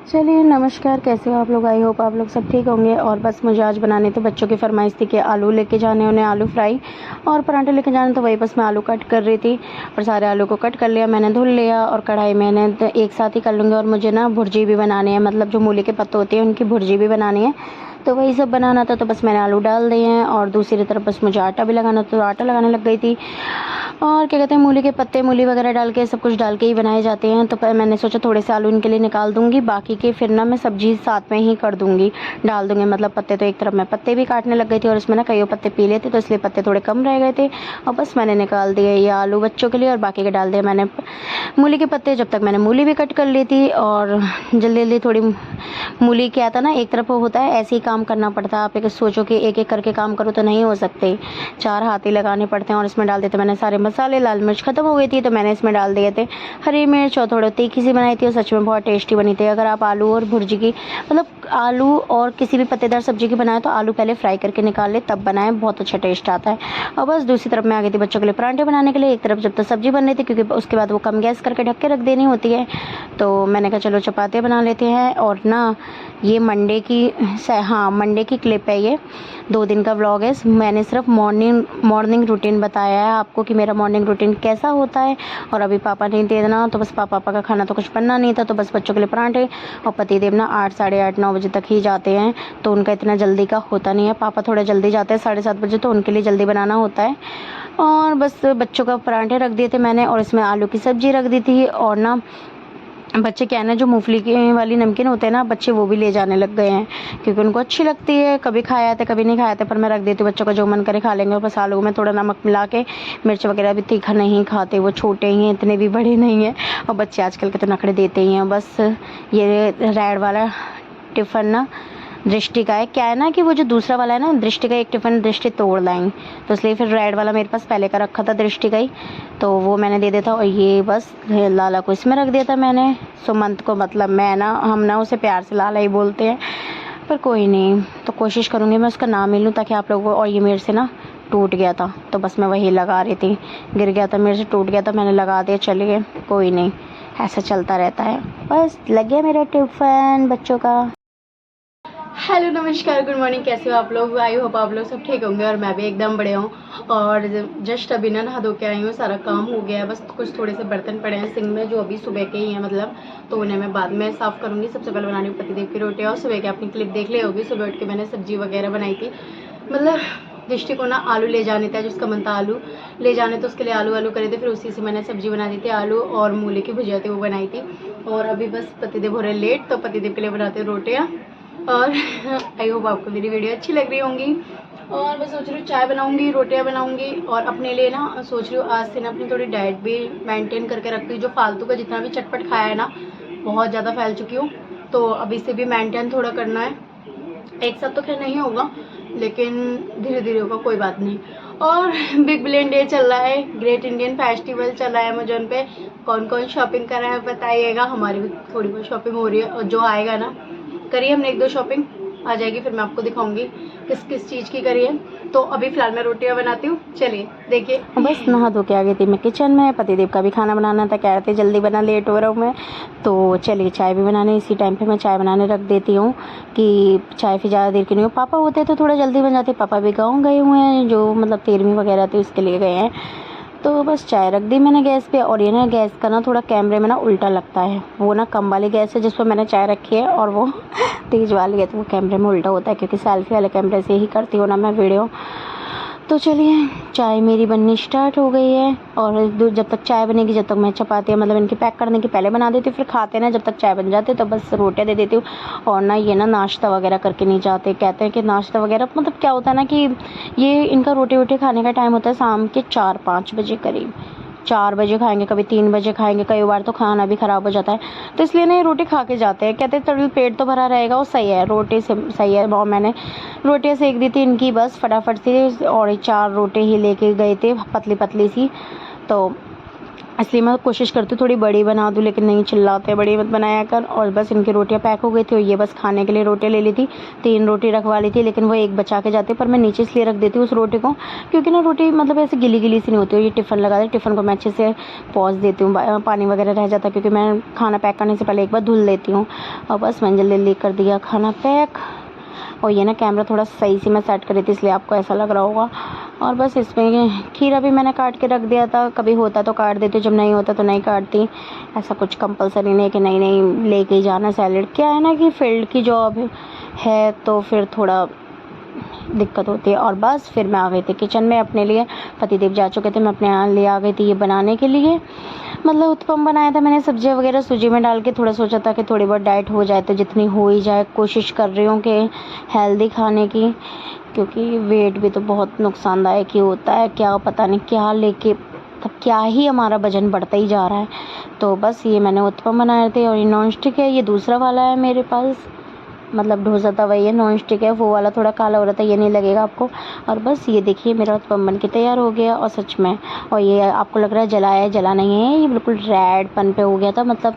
चलिए नमस्कार, कैसे हो आप लोग। आई होप आप लोग सब ठीक होंगे। और बस मुझे आज बनाने थे, बच्चों की फरमाइश थी कि आलू लेके जाने, उन्हें आलू फ्राई और पराठे लेके जाने, तो वही बस मैं आलू कट कर रही थी। और सारे आलू को कट कर लिया मैंने, धुल लिया और कढ़ाई मैंने तो एक साथ ही कर लूँगी। और मुझे ना भुर्जी भी बनानी है, मतलब जो मूली के पत्ते होते हैं उनकी भुर्जी भी बनानी है, तो वही सब बनाना था। तो बस मैंने आलू डाल दिए हैं और दूसरी तरफ बस मुझे आटा भी लगाना, तो आटा लगाने लग गई थी। और क्या कहते हैं, मूली के पत्ते, मूली वगैरह डाल के सब कुछ डाल के ही बनाए जाते हैं। तो मैंने सोचा थोड़े से आलू इनके लिए निकाल दूंगी, बाकी के फिर ना मैं सब्जी साथ में ही कर दूंगी, डाल दूंगी। मतलब पत्ते तो एक तरफ मैं पत्ते भी काटने लग गई थी और इसमें ना कई पत्ते पीले थे, तो इसलिए पत्ते थोड़े कम रह गए थे। और बस मैंने निकाल दिए ये आलू बच्चों के लिए और बाकी के डाल दिए मैंने मूली के पत्ते। जब तक मैंने मूली भी कट कर ली थी और जल्दी जल्दी थोड़ी मूली क्या था ना, एक तरफ होता है ऐसे ही काम करना पड़ता है। आप एक सोचो कि एक एक करके काम करो तो नहीं हो सकते, चार हाथ ही लगाने पड़ते हैं। और इसमें डाल देते मैंने सारे मसाले। लाल मिर्च खत्म हो गई थी तो मैंने इसमें डाल दिए थे हरी मिर्च, और थोड़ी तीखी सी बनाई थी और सच में बहुत टेस्टी बनी थी। अगर आप आलू और भुर्जी की, मतलब आलू और किसी भी पत्तेदार सब्जी की बनाए तो आलू पहले फ्राई करके निकाल ले, तब बनाए, बहुत अच्छा टेस्ट आता है। और बस दूसरी तरफ मैं आ गई थी बच्चों के लिए पराठे बनाने के लिए। एक तरफ जब तक सब्जी बन रही थी, क्योंकि उसके बाद वो कम गैस करके ढक के रख देनी होती है, तो मैंने कहा चलो चपातियाँ बना लेते हैं। और ना ये मंडे की क्लिप है, ये 2 दिन का व्लॉग है। मैंने सिर्फ मॉर्निंग रूटीन बताया है आपको कि मेरा मॉर्निंग रूटीन कैसा होता है। और अभी पापा नहीं थे ना, तो बस पापा का खाना तो कुछ बनना नहीं था, तो बस बच्चों के लिए पराठे। और पतिदेव ना 8, साढ़े 8, 9 बजे तक ही जाते हैं, तो उनका इतना जल्दी का होता नहीं है। पापा थोड़ा जल्दी जाते हैं 7:30 बजे, तो उनके लिए जल्दी बनाना होता है। और बस बच्चों का पराठे रख दिए थे मैंने और इसमें आलू की सब्जी रख दी थी। और ना बच्चे क्या है ना, जो मूंगफली की वाली नमकीन होते हैं ना, बच्चे वो भी ले जाने लग गए हैं, क्योंकि उनको अच्छी लगती है। कभी खाया थे कभी नहीं खाया थे, पर मैं रख देती हूँ, बच्चों का जो मन करे खा लेंगे। और बस आलू में थोड़ा नमक मिला के, मिर्च वगैरह भी तीखा नहीं खाते, वो छोटे ही हैं, इतने भी बड़े नहीं हैं। और बच्चे आजकल के तो नखरे देते ही हैं। बस ये रेड वाला टिफ़िन ना दृष्टि का है। क्या है ना कि वो जो दूसरा वाला है ना, दृष्टि का एक टिफ़िन दृष्टि तोड़ लाएंगे, तो इसलिए फिर रेड वाला मेरे पास पहले का रखा था दृष्टि का ही, तो वो मैंने दे दिया था। और ये बस लाला को इसमें रख दिया था मैंने, सुमंत को, मतलब मैं ना, हम ना उसे प्यार से लाला ही बोलते हैं, पर कोई नहीं, तो कोशिश करूँगी मैं उसका नाम मिलूँ ताकि आप लोगों को। और ये मेरे से ना टूट गया था, तो बस मैं वही लगा रही थी, गिर गया था मेरे से, टूट गया था, मैंने लगा दिया। चलिए कोई नहीं, ऐसा चलता रहता है। बस लग गया मेरा टिफ़िन बच्चों का। हेलो नमस्कार, गुड मॉर्निंग, कैसे हो आप लोग। आई होप आप लोग सब ठीक होंगे और मैं भी एकदम बढ़िया हूँ। और जस्ट अभी ना नहा धो के आई हूँ, सारा काम हो गया है, बस कुछ थोड़े से बर्तन पड़े हैं सिंक में, जो अभी सुबह के ही हैं मतलब, तो उन्हें मैं बाद में साफ़ करूँगी। सबसे पहले बनानी हूँ पतिदेव की रोटी। और सुबह की अपनी क्लिप देख ली होगी, सुबह उठ के मैंने सब्जी वगैरह बनाई थी। मतलब दृष्टि को ना आलू ले जाने था, जिसका मन था आलू ले जाने, तो उसके लिए आलू करे थे, फिर उसी से मैंने सब्जी बना दी थी, आलू और मूली की भुजिया थी वो बनाई थी। और अभी बस पतिदेव हो रहे लेट, तो पतिदेव के लिए बनाते रोटियाँ। और आई होप आपको मेरी वीडियो अच्छी लग रही होंगी। और मैं सोच रही हूँ चाय बनाऊँगी, रोटियाँ बनाऊँगी, और अपने लिए ना सोच रही हूँ आज से ना अपनी थोड़ी डाइट भी मेंटेन करके रखती हूँ। जो फालतू का जितना भी चटपट खाया है ना, बहुत ज़्यादा फैल चुकी हूँ, तो अभी से भी मेंटेन थोड़ा करना है। एक साथ तो खैर नहीं होगा, लेकिन धीरे धीरे होगा, कोई बात नहीं। और बिग बिलियन डे चल रहा है, ग्रेट इंडियन फेस्टिवल चल रहा है अमेजोन पे। कौन कौन शॉपिंग कर रहा है बताइएगा। हमारी भी थोड़ी बहुत शॉपिंग हो रही है, और जो आएगा ना, करिए हमने 1-2 शॉपिंग, आ जाएगी, फिर मैं आपको दिखाऊंगी किस किस चीज़ की करी है। तो अभी फ़िलहाल मैं रोटियां बनाती हूँ, चलिए देखिए। बस नहा धो के आ गई थी मैं किचन में, पतिदेव का भी खाना बनाना था, कह रहे थे जल्दी बना, लेट हो रहा हूँ मैं, तो चलिए चाय भी बनाने, इसी टाइम पे मैं चाय बनाने रख देती हूँ कि चाय फिर ज़्यादा देर की नहीं हो। पापा होते तो थोड़ा जल्दी बन जाते, पापा भी गाँव गए हुए हैं, जो मतलब 13वीं वगैरह थी उसके लिए गए हैं, तो बस चाय रख दी मैंने गैस पे। और ये ना गैस का ना थोड़ा कैमरे में ना उल्टा लगता है, वो ना कम वाली गैस है जिस पर मैंने चाय रखी है, और वो तेज़ वाली है, तो वो कैमरे में उल्टा होता है, क्योंकि सेल्फी वाले कैमरे से ही करती हूँ ना मैं वीडियो। तो चलिए चाय मेरी बननी स्टार्ट हो गई है। और जब तक चाय बनेगी, जब तक मैं चपाती मतलब इनकी पैक करने की पहले बना देती हूँ, फिर खाते ना जब तक चाय बन जाती है, तो बस रोटियाँ दे देती हूँ। और ना ये ना नाश्ता वगैरह करके नहीं जाते, कहते हैं कि नाश्ता वगैरह, मतलब क्या होता है ना कि ये इनका रोटी वोटी खाने का टाइम होता है शाम के 4-5 बजे करीब। 4 बजे खाएंगे, कभी 3 बजे खाएंगे, कई बार तो खाना भी ख़राब हो जाता है, तो इसलिए ना ये रोटी खा के जाते हैं। कहते हैं चल पेट तो भरा रहेगा, वो सही है, रोटी से सही है। और मैंने रोटियाँ सेक दी थी इनकी बस फटाफट से, और 4 रोटी ही लेके गए थे, पतली पतली सी, तो इसलिए मैं कोशिश करती हूँ थोड़ी बड़ी बना दूँ, लेकिन नहीं, चिल्लाते बड़ी मत बनाया कर। और बस इनकी रोटियाँ पैक हो गई थी और ये बस खाने के लिए रोटियाँ ले ली थी। 3 रोटी रखवा ली थी, लेकिन वो एक बचा के जाते, पर मैं नीचे इसलिए रख देती हूँ उस रोटी को, क्योंकि ना रोटी मतलब ऐसे गीली गीली सी नहीं होती है। ये टिफ़िन लगा दे, टिफ़िन को मैं अच्छे से पहुँच देती हूँ, पानी वगैरह रह जाता है, क्योंकि मैं खाना पैक करने से पहले एक बार धुल लेती हूँ। और बस मैंने जल्दी कर दिया खाना पैक। और ये ना कैमरा थोड़ा सही से मैं सेट करी थी, इसलिए आपको ऐसा लग रहा होगा। और बस इसमें खीरा भी मैंने काट के रख दिया था, कभी होता तो काट देती, जब नहीं होता तो नहीं काटती। ऐसा कुछ कंपलसरी नहीं कि नहीं नहीं लेके ही जाना सैलेड। क्या है ना कि फील्ड की जॉब है तो फिर थोड़ा दिक्कत होती है। और बस फिर मैं आ गई थी किचन में अपने लिए। पतिदेव जा चुके थे, मैं अपने यहाँ ले आ गई थी ये बनाने के लिए। मतलब उत्पम बनाया था मैंने, सब्जियाँ वगैरह सूजी में डाल के। थोड़ा सोचा था कि थोड़ी बहुत डाइट हो जाए, तो जितनी हो ही जाए। कोशिश कर रही हूँ कि हेल्दी खाने की, क्योंकि वेट भी तो बहुत नुकसानदायक ही होता है। क्या पता नहीं क्या लेके, तब क्या ही हमारा वजन बढ़ता ही जा रहा है। तो बस ये मैंने उत्पम बनाए थे। और ये नॉन स्टिक है, ये दूसरा वाला है मेरे पास, मतलब डोसा तवा ये नॉन स्टिक है। वो वाला थोड़ा काला हो रहा था, ये नहीं लगेगा आपको। और बस ये देखिए मेरा उत्पम बन के तैयार हो गया। और सच में, और ये आपको लग रहा है जला है, जला नहीं है, ये बिल्कुल रेड पन पे हो गया था। मतलब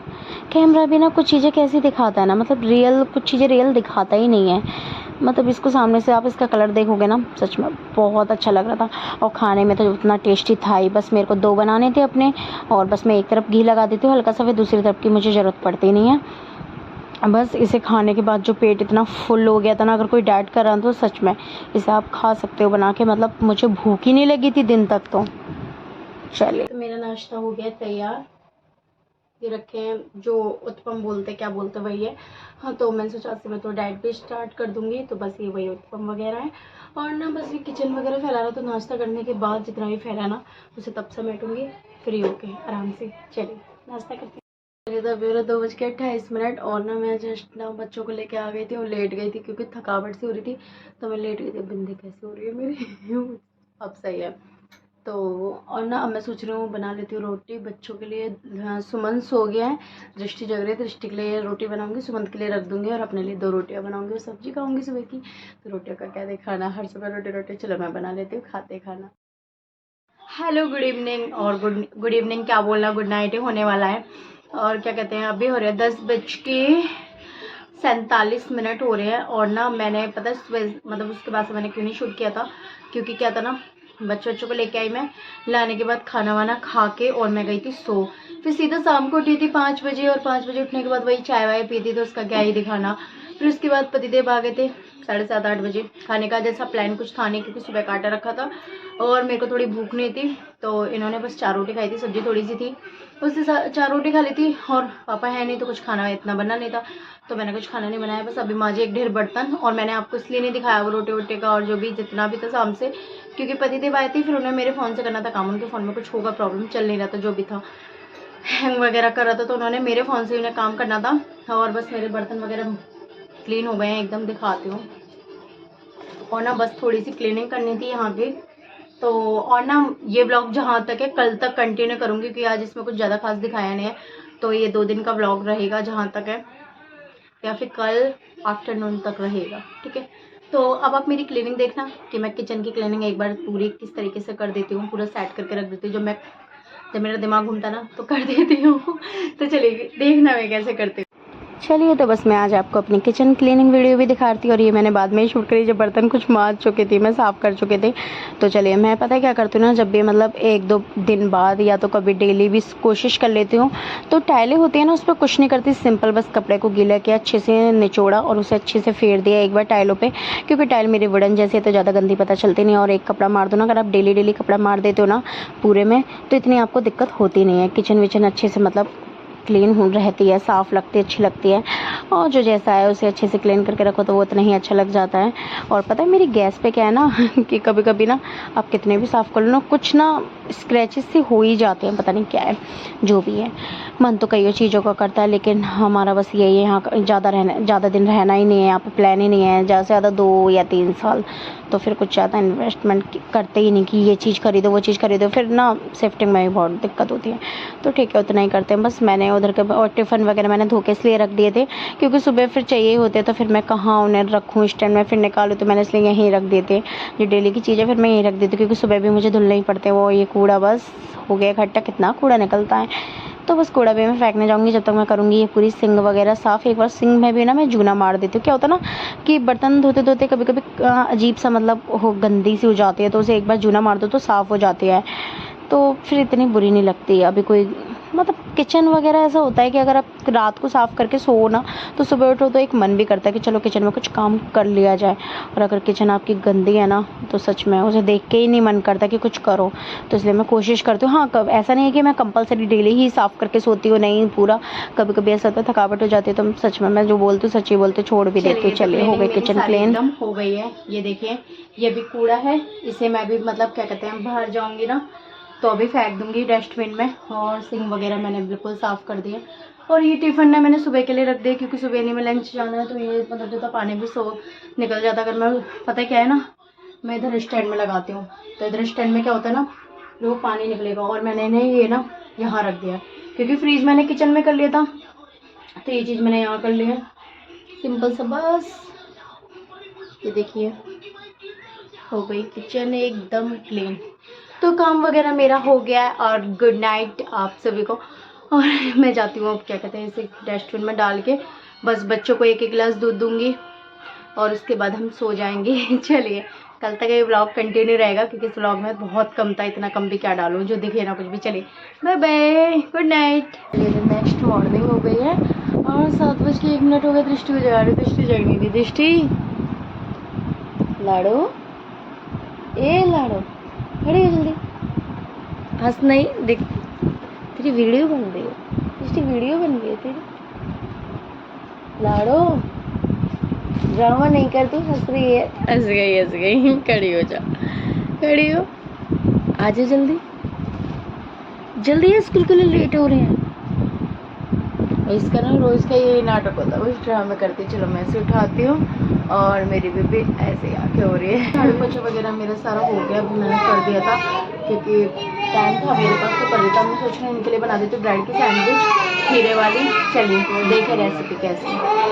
कैमरा भी ना कुछ चीज़ें कैसी दिखाता है ना, मतलब रियल कुछ चीज़ें रियल दिखाता ही नहीं है। मतलब इसको सामने से आप इसका कलर देखोगे ना, सच में बहुत अच्छा लग रहा था। और खाने में तो उतना टेस्टी था ही। बस मेरे को 2 बनाने थे अपने, और बस मैं एक तरफ घी लगा देती हूँ हल्का सा, फिर दूसरी तरफ की मुझे ज़रूरत पड़ती नहीं है। बस इसे खाने के बाद जो पेट इतना फुल हो गया था ना, अगर कोई डाइट कर रहा था तो सच में इसे आप खा सकते हो बना के। मतलब मुझे भूख ही नहीं लगी थी दिन तक। तो चलिए, तो मेरा नाश्ता हो गया तैयार। ये रखे हैं, जो उत्पम बोलते क्या बोलते वही है। हाँ, तो मैंने सोचा से मैं तो डाइट भी स्टार्ट कर दूंगी, तो बस ये वही उत्पम वगैरह है। और ना बस ये किचन वगैरह फैला रहा, तो नाश्ता करने के बाद जितना भी फैला ना, उसे तब समेटूंगी फ्री होके आराम से। चलिए नाश्ता करते हैं। चलिए, तो मेरा 2:28। और ना मैं जस्ट ना बच्चों को लेके आ गई थी और लेट गई थी, क्योंकि थकावट सी हो रही थी, तो मैं लेट गई थी। बिंदी कैसे हो रही है मेरी अब सही है। तो और ना अब मैं सोच रही हूँ बना लेती हूँ रोटी बच्चों के लिए। हाँ, सुमन सो गया है, दृष्टि जग रही है। दृष्टि के लिए रोटी बनाऊंगी, सुमंत के लिए रख दूंगी, और अपने लिए 2 रोटियाँ बनाऊंगी और सब्जी खाऊंगी सुबह की। तो रोटियों का क्या दिखाना, हर सुबह रोटी रोटी। चलो मैं बना लेती हूँ, खाते खाना। Hello, good evening. और गुड इवनिंग क्या बोलना, गुड नाइट ही होने वाला है। और क्या कहते हैं, अभी हो रहे हैं 10:47 हो रहे हैं। और ना मैंने पता मतलब उसके बाद से मैंने क्यों नहीं शूट किया था, क्योंकि क्या था ना, बच्चों को लेके आई मैं। लाने के बाद खाना वाना खा के और मैं गई थी सो। फिर सीधा शाम को उठी थी 5 बजे, और 5 बजे उठने के बाद वही चाय वाय पी थी, तो उसका क्या ही दिखाना। फिर उसके बाद पतिदेव आ गए थे 7:30-8 बजे। खाने का जैसा प्लान कुछ था नहीं, क्योंकि सुबह काटा रखा था और मेरे को थोड़ी भूख नहीं थी, तो इन्होंने बस 4 रोटी खाई थी, सब्जी थोड़ी सी थी, उससे 4 रोटी खा ली थी। और पापा है नहीं तो कुछ खाना इतना बनना नहीं था, तो मैंने कुछ खाना नहीं बनाया। बस अभी माजी एक ढेर बर्तन। और मैंने आपको इसलिए नहीं दिखाया वो रोटी वोटी का और जो भी जितना भी था शाम से, क्योंकि पतिदेव आए थे, फिर उन्हें मेरे फ़ोन से करना था काम। उनके फ़ोन में कुछ होगा, प्रॉब्लम चल नहीं रहा था, जो भी था हैंग वगैरह कर रहा था, तो उन्होंने मेरे फ़ोन से उन्हें काम करना था। और बस मेरे बर्तन वगैरह क्लीन हो गए हैं एकदम, दिखाती हूँ। और ना बस थोड़ी सी क्लीनिंग करनी थी यहाँ पे। तो और ना ये ब्लॉग जहाँ तक है कल तक कंटिन्यू करूँगी, क्योंकि आज इसमें कुछ ज़्यादा खास दिखाया नहीं है। तो ये 2 दिन का ब्लॉग रहेगा जहाँ तक है, या फिर कल आफ्टरनून तक रहेगा, ठीक है। तो अब आप मेरी क्लीनिंग देखना कि मैं किचन की क्लीनिंग एक बार पूरी किस तरीके से कर देती हूँ, पूरा सेट करके रख देती हूँ। जब मेरा दिमाग घूमता ना तो कर देती हूँ तो चलिए देखना मैं कैसे करती हूँ। चलिए, तो बस मैं आज आपको अपनी किचन क्लीनिंग वीडियो भी दिखाती हूँ। और ये मैंने बाद में ही शूट करी, जब बर्तन कुछ मांज चुकी थी, मैं साफ़ कर चुके थे। तो चलिए, मैं पता है क्या करती हूँ ना, जब भी मतलब 1-2 दिन बाद या तो कभी डेली भी कोशिश कर लेती हूँ। तो टाइलें होती है ना, उस पर कुछ नहीं करती, सिंपल बस कपड़े को गीला किया, अच्छे से निचोड़ा और उसे अच्छे से फेर दिया एक बार टाइलों पर। क्योंकि टाइल मेरी वुडन जैसे तो ज़्यादा गंदी पता चलती नहीं, और एक कपड़ा मार दो ना, अगर आप डेली कपड़ा मार देते हो ना पूरे में, तो इतनी आपको दिक्कत होती नहीं है। किचन विचन अच्छे से मतलब क्लीन हो रहती है, साफ़ लगती है, अच्छी लगती है। और जो जैसा है उसे अच्छे से क्लीन करके रखो तो वो उतना ही अच्छा लग जाता है। और पता है मेरी गैस पे क्या है ना कि कभी कभी ना आप कितने भी साफ़ कर लो ना, कुछ ना स्क्रैचेस से हो ही जाते हैं, पता नहीं क्या है। जो भी है, मन तो कई चीज़ों का करता है, लेकिन हमारा बस यही है, यहाँ ज़्यादा दिन रहना ही नहीं है, यहाँ पर प्लान ही नहीं है, ज़्यादा से ज़्यादा 2 या 3 साल। तो फिर कुछ ज़्यादा इन्वेस्टमेंट करते ही नहीं कि ये चीज़ खरीदो वो चीज़ खरीदो, फिर ना शिफ्टिंग में भी बहुत दिक्कत होती है। तो ठीक है, उतना ही करते हैं बस। मैंने उधर के और टिफ़िन वगैरह मैंने धो के इसलिए रख दिए थे क्योंकि सुबह फिर चाहिए होते, तो फिर मैं कहाँ उन्हें रखूँ स्टैंड में फिर निकालूँ, तो मैंने इसलिए यहीं रख दिए थे। जो डेली की चीज़ें फिर मैं यहीं रख देती हूँ क्योंकि सुबह भी मुझे धुलने ही पड़ते हैं। वो ये कूड़ा बस हो गया इकट्ठा, कितना कूड़ा निकलता है, तो बस कूड़ा भी मैं फेंकने जाऊँगी। जब तक मैं करूँगी ये पूरी सिंक वगैरह साफ़। एक बार सिंक में भी ना मैं जूना मार देती हूँ। क्या होता है ना कि बर्तन धोते धोते कभी कभी अजीब सा मतलब हो गंदी सी हो जाती है, तो उसे एक बार जूना मार दो तो साफ़ हो जाती है, तो फिर इतनी बुरी नहीं लगती। अभी कोई मतलब किचन वगैरह ऐसा होता है कि अगर आप रात को साफ़ करके सो ना, तो सुबह उठो तो एक मन भी करता है कि चलो किचन में कुछ काम कर लिया जाए। और अगर किचन आपकी गंदी है ना, तो सच में उसे देख के ही नहीं मन करता कि कुछ करो। तो इसलिए मैं कोशिश करती हूँ। हाँ, कब ऐसा नहीं है कि मैं कंपलसरी डेली ही साफ़ करके सोती हूँ, नहीं पूरा। कभी कभी ऐसा होता है थकावट हो जाती है, तो सच में मैं जो बोलती हूँ सच्ची बोलती हूँ, छोड़ भी देती हूँ। चलिए, हो गई किचन क्लीन हो गई है। ये देखिए, ये भी कूड़ा है, इसे मैं भी मतलब क्या कहते हैं बाहर जाऊँगी ना तो अभी फेंक दूंगी डस्टबिन में। और सिंक वगैरह मैंने बिल्कुल साफ़ कर दिया। और ये टिफ़िन ने मैंने सुबह के लिए रख दिया क्योंकि सुबह नहीं में लंच जाना है, तो ये मतलब जो था पानी भी निकल जाता। अगर मैं पता क्या है ना, मैं इधर स्टैंड में लगाती हूँ, तो इधर स्टैंड में क्या होता है ना, वो पानी निकलेगा। और मैंने ये ना यहाँ रख दिया क्योंकि फ्रीज मैंने किचन में कर लिया था, तो ये चीज़ मैंने यहाँ कर लिया। सिंपल सा बस। ये देखिए, हो गई किचन एकदम क्लीन। तो काम वगैरह मेरा हो गया है। और गुड नाइट आप सभी को। और मैं जाती हूँ अब क्या कहते हैं इसे डस्टबिन में डाल के, बस बच्चों को एक एक गिलास दूध दूंगी और उसके बाद हम सो जाएंगे। चलिए, कल तक ये व्लॉग कंटिन्यू रहेगा क्योंकि इस व्लॉग में बहुत कम था, इतना कम भी क्या डालूँ जो दिखे ना कुछ भी। चलिए, bye bye, good night. Next morning हो गई है और 7:01 हो गए। दृष्टि को जगा रही, दृष्टि जग नहीं थी। दृष्टि लाडो, ए लाडो, खड़ी हो जल्दी, हंस नहीं देख, तेरी वीडियो बन रही है, इसकी वीडियो बन रही है तेरी। लाडो, ड्रामा नहीं कर, तू हंस रही है। हंस गई, खड़ी हो जा, खड़ी हो, आ जा जल्दी जल्दी, है स्कूल के लिए लेट हो रहे हैं। इसका ना रोज का ये नाटक होता है, उस ड्रामा करती। चलो मैं इसे उठाती हूँ और मेरी बेबी ऐसे आके हो रही है। झाड़ू पोछा वगैरह मेरा सारा हो गया, अभी मैंने कर दिया था क्योंकि टाइम था मेरे पास तो कर देता। मैं सोच रही हूँ इनके लिए बना देती हूँ ब्रेड की सैंडविच खीरे वाली। चलिए देखें रेसिपी कैसे।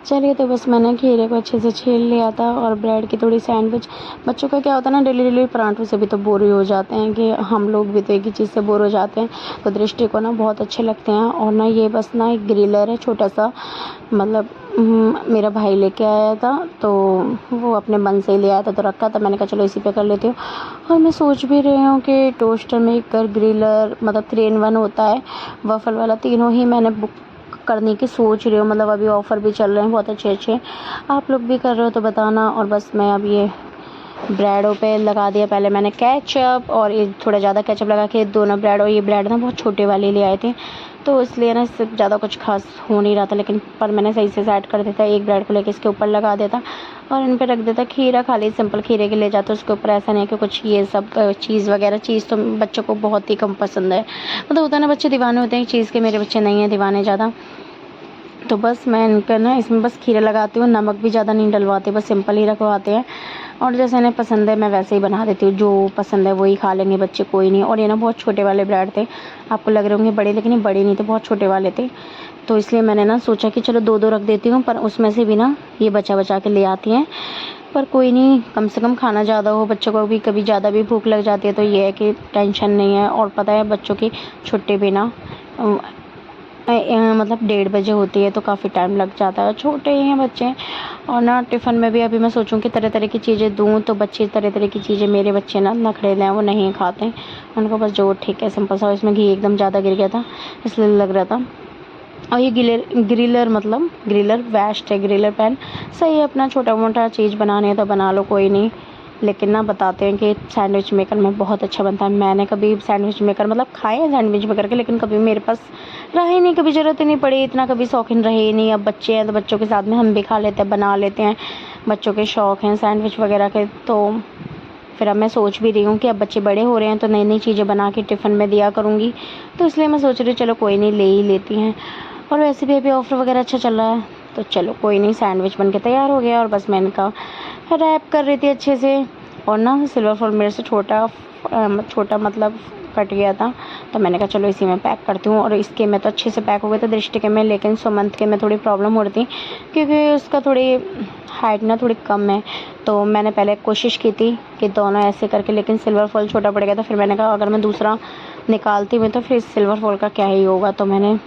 चलिए, तो बस मैंने खीरे को अच्छे से छील लिया था और ब्रेड की थोड़ी सैंडविच। बच्चों का क्या होता है ना, डेली डेली पराठों से भी तो बोर ही हो जाते हैं कि हम लोग भी तो एक ही चीज़ से बोर हो जाते हैं। तो दृष्टि को ना बहुत अच्छे लगते हैं। और ना ये बस ना एक ग्रिलर है छोटा सा, मतलब मेरा भाई लेके आया था, तो वो अपने मन से ही ले आया था, तो रखा था। मैंने कहा चलो इसी पे कर लेती हूँ। और मैं सोच भी रही हूँ कि टोस्टर मेकर, ग्रिलर, मतलब 3 in 1 होता है, वफ़ल वाला, तीनों ही मैंने बुक करने की सोच रही हूँ। मतलब अभी ऑफ़र भी चल रहे हैं बहुत अच्छे अच्छे, आप लोग भी कर रहे हो तो बताना। और बस मैं अब ये ब्रेडों पे लगा दिया। पहले मैंने केचप और ये थोड़ा ज़्यादा केचप लगा के दोनों ब्रेड, और ये ब्रेड ना बहुत छोटे वाले ले आए थे, तो इसलिए ना इससे ज़्यादा कुछ खास हो नहीं रहा था, लेकिन पर मैंने सही से सेट कर दिया था। एक ब्रेड को लेके इसके ऊपर लगा देता और इन पे रख देता खीरा, खाली सिंपल खीरे के ले जाते उसके ऊपर। ऐसा नहीं है कि कुछ ये सब चीज़ वगैरह, चीज़ तो बच्चों को बहुत ही कम पसंद है। मतलब होता है ना, बच्चे दीवाने होते हैं चीज़ के, मेरे बच्चे नहीं हैं दीवाने ज़्यादा। तो बस मैं इनका ना इसमें बस खीरा लगाती हूँ, नमक भी ज़्यादा नहीं डलवाती, बस सिंपल ही रखवाते हैं। और जैसे इन्हें पसंद है मैं वैसे ही बना देती हूँ, जो पसंद है वही खा लेंगे बच्चे, कोई नहीं। और ये ना बहुत छोटे वाले ब्रेड थे, आपको लग रहे होंगे बड़े, लेकिन ये बड़े नहीं थे, बहुत छोटे वाले थे। तो इसलिए मैंने ना सोचा कि चलो 2-2 रख देती हूँ, पर उसमें से भी ना ये बचा के ले आती हैं। पर कोई नहीं, कम से कम खाना ज़्यादा हो, बच्चों को भी कभी ज़्यादा भी भूख लग जाती है तो ये है कि टेंशन नहीं है। और पता है बच्चों की छुट्टी भी ना मतलब 1:30 बजे होती है, तो काफ़ी टाइम लग जाता है, छोटे ही हैं बच्चे। और ना टिफ़िन में भी अभी मैं सोचूं कि तरह तरह की चीज़ें दूं, तो बच्चे तरह तरह की चीज़ें, मेरे बच्चे ना नखरेले हैं, वो नहीं खाते हैं, उनको बस जो ठीक है सिंपल सा। इसमें घी एकदम ज़्यादा गिर गया था इसलिए लग रहा था। और ये ग्रिलर मतलब ग्रिलर बेस्ट है, ग्रिलर पैन सही है, अपना छोटा मोटा चीज़ बनाने है तो बना लो, कोई नहीं। लेकिन ना बताते हैं कि सैंडविच मेकर में बहुत अच्छा बनता है। मैंने कभी सैंडविच मेकर मतलब खाए हैं सैंडविच मेकर के, लेकिन कभी मेरे पास रहा ही नहीं, कभी ज़रूरत ही नहीं पड़ी, इतना कभी शौकीन रहे ही नहीं। अब बच्चे हैं तो बच्चों के साथ में हम भी खा लेते हैं, बना लेते हैं, बच्चों के शौक़ हैं सैंडविच वगैरह के। तो फिर अब मैं सोच भी रही हूँ कि अब बच्चे बड़े हो रहे हैं तो नई नई चीज़ें बना के टिफ़िन में दिया करूँगी, तो इसलिए मैं सोच रही हूँ चलो कोई नहीं, ले ही लेती हैं। और वैसे भी अभी ऑफ़र वगैरह अच्छा चल रहा है, तो चलो कोई नहीं, सैंडविच बन के तैयार हो गया। और बस मैंने कहा रैप कर रही थी अच्छे से। और ना सिल्वर फॉइल मेरे से छोटा मतलब कट गया था, तो मैंने कहा चलो इसी में पैक करती हूँ। और इसके में तो अच्छे से पैक हो गए थे दृष्टि के में, लेकिन सुमंत के में थोड़ी प्रॉब्लम हो रही थी क्योंकि उसका थोड़ी हाइट ना थोड़ी कम है। तो मैंने पहले कोशिश की थी कि दोनों ऐसे करके, लेकिन सिल्वर फॉइल छोटा पड़ गया था। फिर मैंने कहा अगर मैं दूसरा निकालती हूँ तो फिर सिल्वर फॉइल का क्या ही होगा। तो मैंने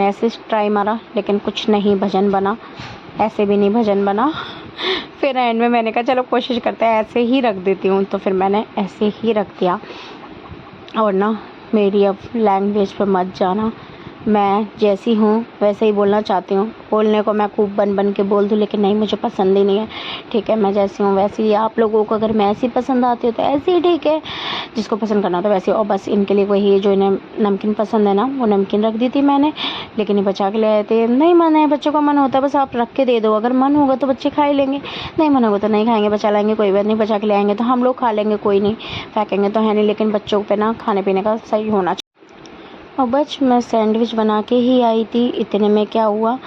ऐसे ट्राई मारा, लेकिन कुछ नहीं भजन बना, ऐसे भी नहीं भजन बना। फिर एंड में मैंने कहा चलो कोशिश करते हैं, ऐसे ही रख देती हूँ। तो फिर मैंने ऐसे ही रख दिया। और ना मेरी अब लैंग्वेज पे मत जाना, मैं जैसी हूँ वैसे ही बोलना चाहती हूँ। बोलने को मैं खूब बन के बोल दूँ, लेकिन नहीं, मुझे पसंद ही नहीं है। ठीक है, मैं जैसी हूँ वैसी ही। आप लोगों को अगर मैं ऐसी पसंद आती हो तो ऐसी ही ठीक है, जिसको पसंद करना तो वैसे। और बस इनके लिए वही जो इन्हें नमकीन पसंद है ना, वो नमकीन रख दी थी मैंने, लेकिन ये बचा के ले आए थे। नहीं मन है, बच्चों का मन होता है, बस आप रख के दे दो। अगर मन होगा तो बच्चे खा ही लेंगे, नहीं मन होगा तो नहीं खाएंगे, बचा लाएंगे, कोई बात नहीं। बचा के ले आएंगे तो हम लोग खा लेंगे, कोई नहीं, फेंकेंगे तो है नहीं। लेकिन बच्चों पे ना खाने पीने का सही होना चाहिए। और बस मैं सैंडविच बना के ही आई थी, इतने में क्या हुआ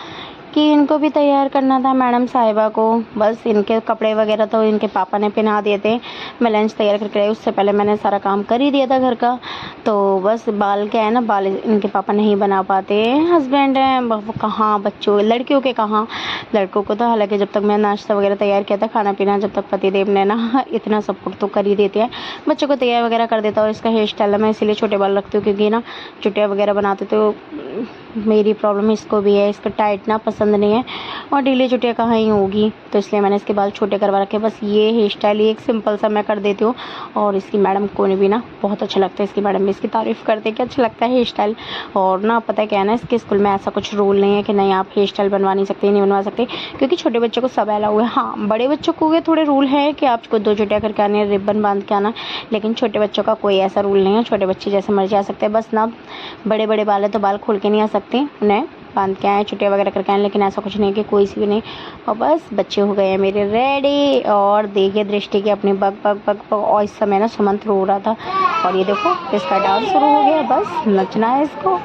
कि इनको भी तैयार करना था मैडम साहिबा को। बस इनके कपड़े वगैरह तो इनके पापा ने पहना दिए थे, मैं लंच तैयार करके आई, उससे पहले मैंने सारा काम कर ही दिया था घर का। तो बस बाल क्या है ना, बाल इनके पापा नहीं बना पाते, हस्बैंड हैं वो कहाँ, बच्चों लड़कियों के कहाँ। लड़कों को तो हालांकि जब तक मैं नाश्ता वगैरह तैयार किया था, खाना पीना जब तक पतिदेव ने ना इतना सपोर्ट तो कर ही देते हैं, बच्चों को तैयार वगैरह कर देता। और इसका हेयर स्टाइल मैं इसीलिए छोटे बाल रखती हूँ, क्योंकि ना चुटिया वगैरह बनाते तो मेरी प्रॉब्लम इसको भी है, इसका टाइट ना पसंद नहीं है, और ढीली चुटिया कहाँ ही होगी, तो इसलिए मैंने इसके बाल छोटे करवा रखे। बस ये हेयर स्टाइल एक सिंपल सा मैं कर देती हूँ, और इसकी मैडम को भी ना बहुत अच्छा लगता है, इसकी मैडम भी इसकी तारीफ़ करते हैं कि अच्छा लगता है हेयर स्टाइल। और ना पता है क्या है ना, इसके स्कूल में ऐसा कुछ रूल नहीं है कि नहीं आप हेयर स्टाइल बनवा नहीं सकते, नहीं बनवा सकते, क्योंकि छोटे बच्चों को सब अलाउ है। हाँ, बड़े बच्चों को ये थोड़े रूल है कि आपको 2 चुटिया करके आनी है, रिबन बांध के आना, लेकिन छोटे बच्चों का कोई ऐसा रूल नहीं है। छोटे बच्चे जैसे मर्जी आ सकते हैं, बस ना बड़े बड़े बाल है तो बाल खोल के नहीं आ सकते, उन्हें बांध के आए, चुटिया वगैरह करके आए, लेकिन ऐसा कुछ नहीं कि कोई सी भी नहीं। और बस बच्चे हो गए हैं मेरे रेडी। और देखिए दृष्टि की अपनी बग बग बग बग, और इस समय ना सुमंत रो रहा था, और ये देखो इसका डांस शुरू हो गया, बस नचना है इसको।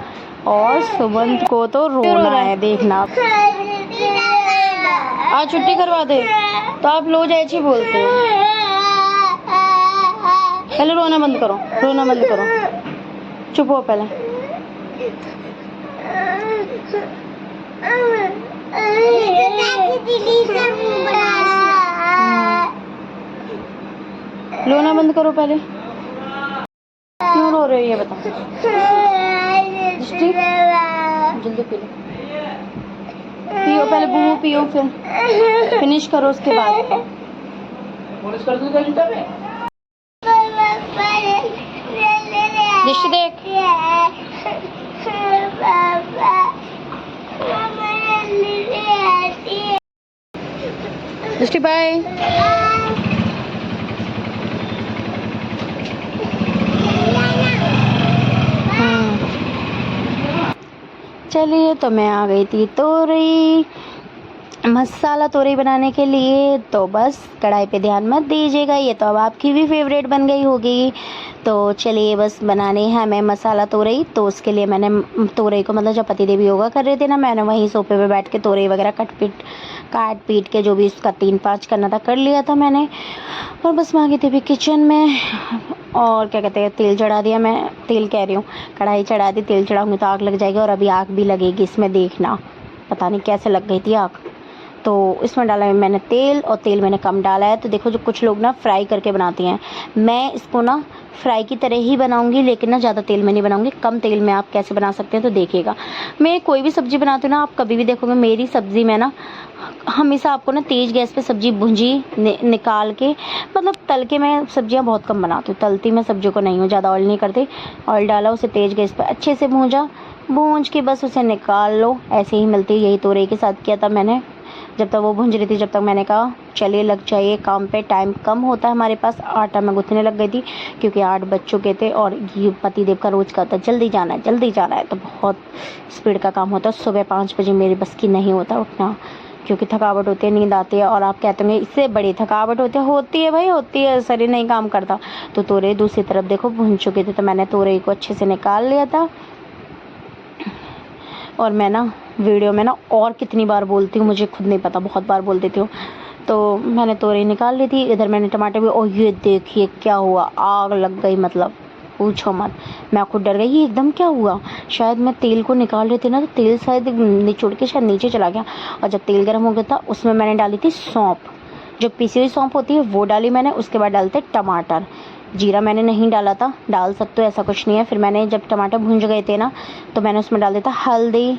और सुमंत को तो रोना है, देखना आप। आज छुट्टी करवा दे तो आप लो जैसी बोलते हो। पहले रोना बंद करो, रोना बंद करो, चुप हो पहले। रोना बंद करो पहले, क्यों रो रहे हो ये बताओ। जल्दी पी लो, पियो पहले, बूमू पियो, फिर फिनिश करो, उसके बाद दृष्टि देख। दृष्टि बाय। चलिए, तो मैं आ गई थी तोरई, मसाला तोरई बनाने के लिए। तो बस कढ़ाई पे ध्यान मत दीजिएगा, ये तो अब आपकी भी फेवरेट बन गई होगी। तो चलिए बस बनाने है हमें मसाला तोरई। तो उसके लिए मैंने तोरई को, मतलब जब पतिदेव योगा कर रहे थे ना, मैंने वहीं सोफे पे बैठ के तोरई वगैरह काट पीट के जो भी उसका 3-5 करना था कर लिया था मैंने। और बस मैं आ गई थी अभी किचन में, और क्या कहते हैं, तेल चढ़ा दिया। मैं तेल कह रही हूँ, कढ़ाई चढ़ा दी। तेल चढ़ाऊंगी तो आग लग जाएगी, और अभी आग भी लगेगी इसमें, देखना पता नहीं कैसे लग गई थी आग। तो इसमें डाला है मैंने तेल, और तेल मैंने कम डाला है। तो देखो जो कुछ लोग ना फ्राई करके बनाती हैं, मैं इसको ना फ्राई की तरह ही बनाऊंगी, लेकिन ना ज़्यादा तेल में नहीं बनाऊंगी, कम तेल में। आप कैसे बना सकते हैं तो देखिएगा। मैं कोई भी सब्ज़ी बनाती हूँ ना, आप कभी भी देखोगे मेरी सब्ज़ी में ना हमेशा आपको ना तेज़ गैस पे सब्ज़ी भुंजी निकाल के, मतलब तल के, मैं सब्जियाँ बहुत कम बनाती हूँ, तलती मैं सब्जियों को नहीं हूँ, ज़्यादा ऑयल नहीं करती। ऑयल डाला, उसे तेज़ गैस पे अच्छे से भूंज के बस उसे निकाल लो। ऐसे ही मिलती है, यही तोरई के साथ किया था मैंने। जब तक वो भुंज रही थी, जब तक मैंने कहा चलिए लग जाइए काम पे, टाइम कम होता है हमारे पास। आटा मैं गूँथने लग गई थी, क्योंकि 8 बज चुके थे, और ये पतिदेव का रोज़ का था जल्दी जाना है जल्दी जाना है, तो बहुत स्पीड का काम होता है। सुबह 5 बजे मेरी बस की नहीं होता उठना, क्योंकि थकावट होती है, नींद आती है। और आप कहते होंगे इससे बड़ी थकावट होती है भाई, होती है, शरीर नहीं काम करता। तो तोरई दूसरी तरफ देखो भुन चुके थे, तो मैंने तोरई को अच्छे से निकाल लिया था। और मैं ना वीडियो में ना और कितनी बार बोलती हूँ मुझे खुद नहीं पता, बहुत बार बोल देती हूँ। तो मैंने तोरई निकाल ली थी, इधर मैंने टमाटर भी, और ये देखिए क्या हुआ, आग लग गई, मतलब पूछो मत। मैं खुद डर गई, ये एकदम क्या हुआ। शायद मैं तेल को निकाल रही थी ना, तो तेल शायद निचुड़ के शायद नीचे चला गया। और जब तेल गर्म हो गया था, उसमें मैंने डाली थी सौंफ, जो पिसी हुई सौंफ होती है वो डाली मैंने। उसके बाद डालते टमाटर, जीरा मैंने नहीं डाला था, डाल सकते हो, ऐसा कुछ नहीं है। फिर मैंने जब टमाटर भूंज गए थे ना, तो मैंने उसमें डाल दिया था हल्दी,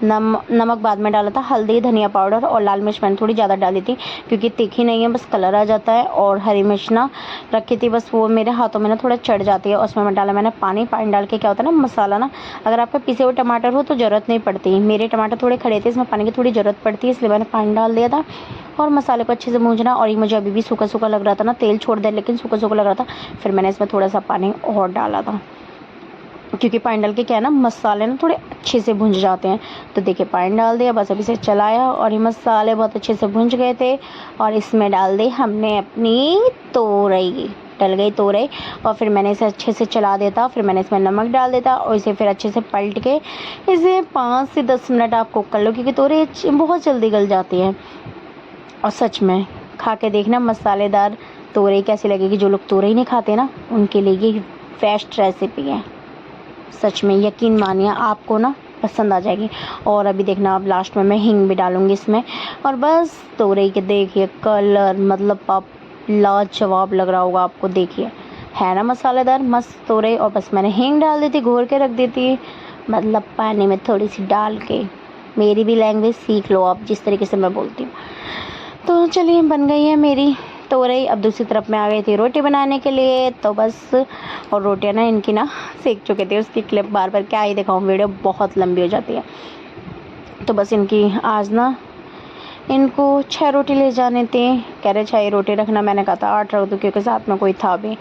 नमक बाद में डाला था, हल्दी, धनिया पाउडर और लाल मिर्च मैंने थोड़ी ज़्यादा डाली थी क्योंकि तीखी नहीं है, बस कलर आ जाता है। और हरी मिर्च ना रखी थी, बस वो मेरे हाथों में ना थोड़ा चढ़ जाती है। उसमें मैं डाला मैंने पानी डाल के क्या होता है ना, मसाला ना, अगर आपके पिसे हुए टमाटर हो तो ज़रूरत नहीं पड़ती। मेरे टमाटर थोड़े खड़े थे, इसमें पानी की थोड़ी ज़रूरत पड़ती है, इसलिए मैंने पानी डाल दिया था। और मसाले को अच्छे से भूंजना, और ये मुझे अभी भी सूखा सूखा लग रहा था ना, तेल छोड़ दे लेकिन सूखा सूखा लग रहा था। फिर मैंने इसमें थोड़ा सा पानी और डाला था, क्योंकि पानी डाल के क्या है ना, मसाले ना थोड़े अच्छे से भुंज जाते हैं। तो देखिए पानी डाल दिया, बस अभी से चलाया, और ये मसाले बहुत अच्छे से भुंज गए थे। और इसमें डाल दी हमने अपनी तोरई, डल गई तोरई, और फिर मैंने इसे अच्छे से चला देता। फिर मैंने इसमें नमक डाल देता, और इसे फिर अच्छे से पलट के इसे 5 से 10 मिनट आप कुक कर लो, क्योंकि तोरई बहुत जल्दी गल जाती है। और सच में खा के देखना मसालेदार तोरई कैसी लगेगी। जो लोग तोरई नहीं खाते ना, उनके लिए ये बेस्ट रेसिपी है। सच में यकीन मानिए, आपको ना पसंद आ जाएगी। और अभी देखना, अब लास्ट में मैं हींग भी डालूंगी इसमें। और बस तोरई के देखिए कलर, मतलब आप लाजवाब लग रहा होगा आपको, देखिए है ना मसालेदार मस्त तोरई। और बस मैंने हींग डाल दी थी, घोर के रख दी थी, मतलब पानी में थोड़ी सी डाल के। मेरी भी लैंग्वेज सीख लो आप, जिस तरीके से मैं बोलती हूँ। तो चलिए, बन गई है मेरी तोरई। अब दूसरी तरफ मैं आ गई थी रोटी बनाने के लिए, तो बस, और रोटियां ना इनकी ना सेक चुके थे, उसकी क्लिप बार बार क्या ही दिखाऊं, वीडियो बहुत लंबी हो जाती है। तो बस इनकी आज ना, इनको 6 रोटी ले जाने थे, कह रहे 6 रोटी रखना। मैंने कहा था 8 रख दूँ, क्योंकि साथ में कोई था भी,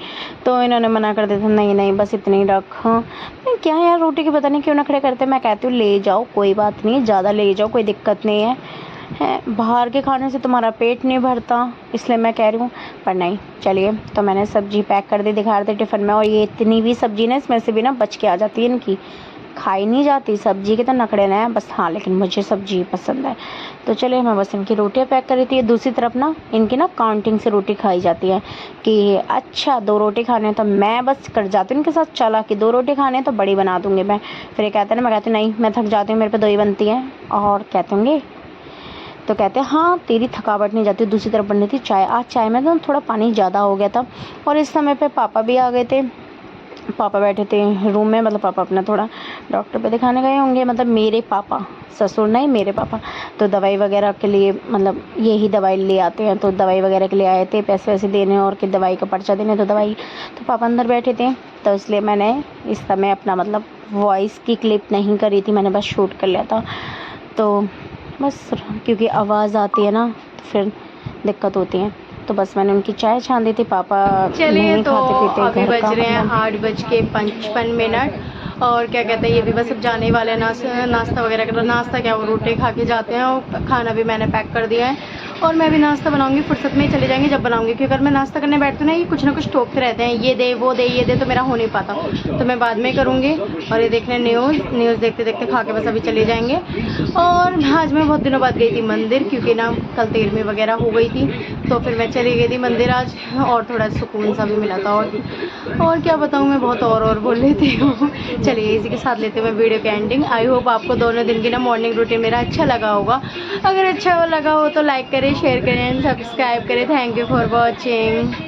तो इन्होंने मना कर दिया था, नहीं नहीं बस इतनी रख। क्या यार, रोटी के पता नहीं क्यों नखरे करते। मैं कहती हूँ ले जाओ, कोई बात नहीं, ज़्यादा ले जाओ, कोई दिक्कत नहीं है, बाहर के खाने से तुम्हारा पेट नहीं भरता, इसलिए मैं कह रही हूँ। पर नहीं, चलिए, तो मैंने सब्जी पैक कर दी, दिखा रहे थे टिफ़िन में। और ये इतनी भी सब्जी ना, इसमें से भी ना बच के आ जाती है, इनकी खाई नहीं जाती सब्जी के, तो नखड़े ना है बस। हाँ, लेकिन मुझे सब्जी पसंद है। तो चलिए, मैं बस इनकी रोटियाँ पैक कर रही थी। दूसरी तरफ ना इनकी ना काउंटिंग से रोटी खाई जाती है, कि अच्छा 2 रोटी खाने हैं, तो मैं बस कर जाती हूँ उनके साथ चला कि 2 रोटी खाने हैं तो बड़ी बना दूँगी मैं। फिर ये कहते हैं ना, मैं कहती हूँ नहीं, मैं थक जाती हूँ, मेरे पे 2 ही बनती हैं। और कहते होंगे, तो कहते हैं हाँ तेरी थकावट नहीं जाती। दूसरी तरफ बननी थी चाय। आज चाय में तो थोड़ा पानी ज़्यादा हो गया था। और इस समय पे पापा भी आ गए थे, पापा बैठे थे रूम में, मतलब पापा अपना थोड़ा डॉक्टर पे दिखाने गए होंगे, मतलब मेरे पापा, ससुर नहीं मेरे पापा। तो दवाई वगैरह के लिए, मतलब यही दवाई ले आते हैं, तो दवाई वगैरह के लिए आए थे, पैसे वैसे देने और कि दवाई का पर्चा देने, तो दवाई, तो पापा अंदर बैठे थे। तो इसलिए मैंने इस समय अपना मतलब वॉइस की क्लिप नहीं करी थी, मैंने बस शूट कर लिया था। तो बस, क्योंकि आवाज़ आती है ना, तो फिर दिक्कत होती है। तो बस मैंने उनकी चाय छान दी थी। पापा चलिए, तो खाते पीते अभी घर बज का रहे हैं 8:55। और क्या कहते हैं, ये भी बस अब जाने वाले हैं, नाश्ता वगैरह कर, नाश्ता क्या, वो रोटी खा के जाते हैं। और खाना भी मैंने पैक कर दिया है, और मैं भी नाश्ता बनाऊंगी, फुर्सत में ही चले जाएंगे जब बनाऊंगी, क्योंकि अगर मैं नाश्ता करने बैठती हूँ ना, ये कुछ ना कुछ टोकते रहते हैं, ये दे वो दे ये दे, तो मेरा हो नहीं पाता, तो मैं बाद में करूँगी। और ये देखने न्यूज़ देखते देखते खा के बस अभी चले जाएंगे। और आज मैं बहुत दिनों बाद गई थी मंदिर, क्योंकि ना कल 13वीं वगैरह हो गई थी, तो फिर मैं चली गई थी मंदिर आज, और थोड़ा सुकून सा भी मिला था। और क्या बताऊँ, मैं बहुत और बोल लेती हूँ। चलिए, इसी के साथ लेते हैं मैं वीडियो की एंडिंग। आई होप आपको दोनों दिन की ना मॉर्निंग रूटीन मेरा अच्छा लगा होगा। अगर अच्छा लगा हो तो लाइक करें, शेयर करें, सब्सक्राइब करें। Thank you for watching.